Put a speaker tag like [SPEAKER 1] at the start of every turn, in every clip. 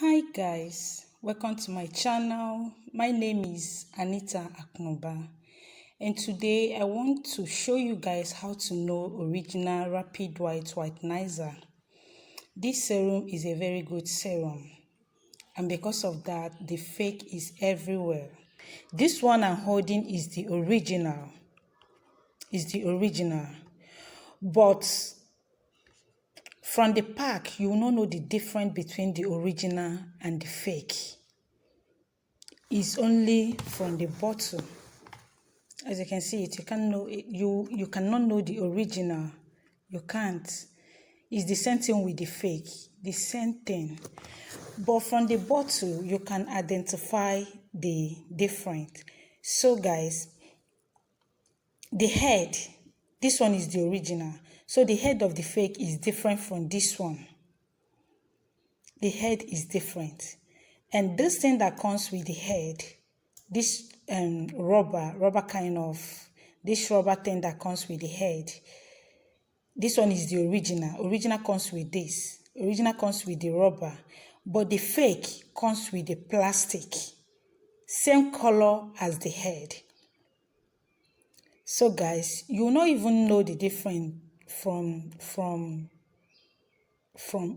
[SPEAKER 1] Hi guys, welcome to my channel. My name is Anita Aknoba, and today I want to show you guys how to know original rapid whitenizer. This serum is a very good serum, and because of that the fake is everywhere. This one I'm holding is the original, but from the pack, you will not know the difference between the original and the fake. It's only from the bottle. As you can see, you can't know it. You cannot know the original. You can't. It's the same thing with the fake. The same thing. But from the bottle, you can identify the difference. So guys, the head, this one is the original. So the head of the fake is different from this one. The head is different. And this thing that comes with the head, this rubber kind of, this rubber thing that comes with the head, this one is the original. Original comes with this. Original comes with the rubber. But the fake comes with the plastic. Same color as the head. So guys, you will not even know the difference from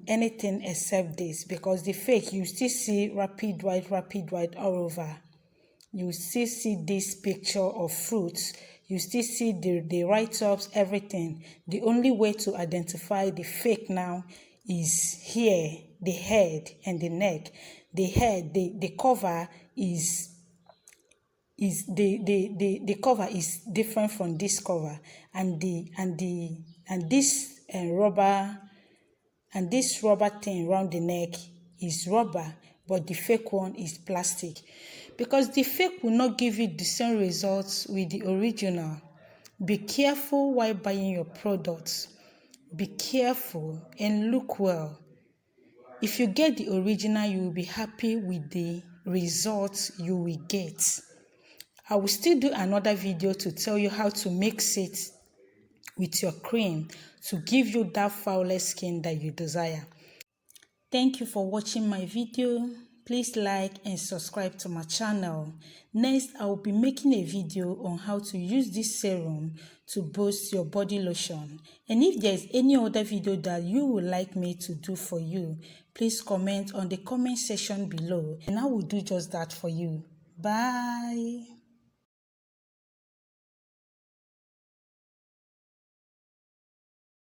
[SPEAKER 1] anything except this, because the fake, you still see rapid white all over. You still see this picture of fruits. You still see the write-ups, everything. The only way to identify the fake now is here, the head and the neck. The head, the cover is the cover is different from this cover, and this rubber. And this rubber thing around the neck is rubber, but the fake one is plastic. Because the fake will not give you the same results with the original. Be careful while buying your products. Be careful and look well. If you get the original, you will be happy with the results you will get. I will still do another video to tell you how to mix it with your cream to give you that flawless skin that you desire. Thank you for watching my video. Please like and subscribe to my channel. Next, I will be making a video on how to use this serum to boost your body lotion. And if there is any other video that you would like me to do for you, please comment on the comment section below and I will do just that for you. Bye.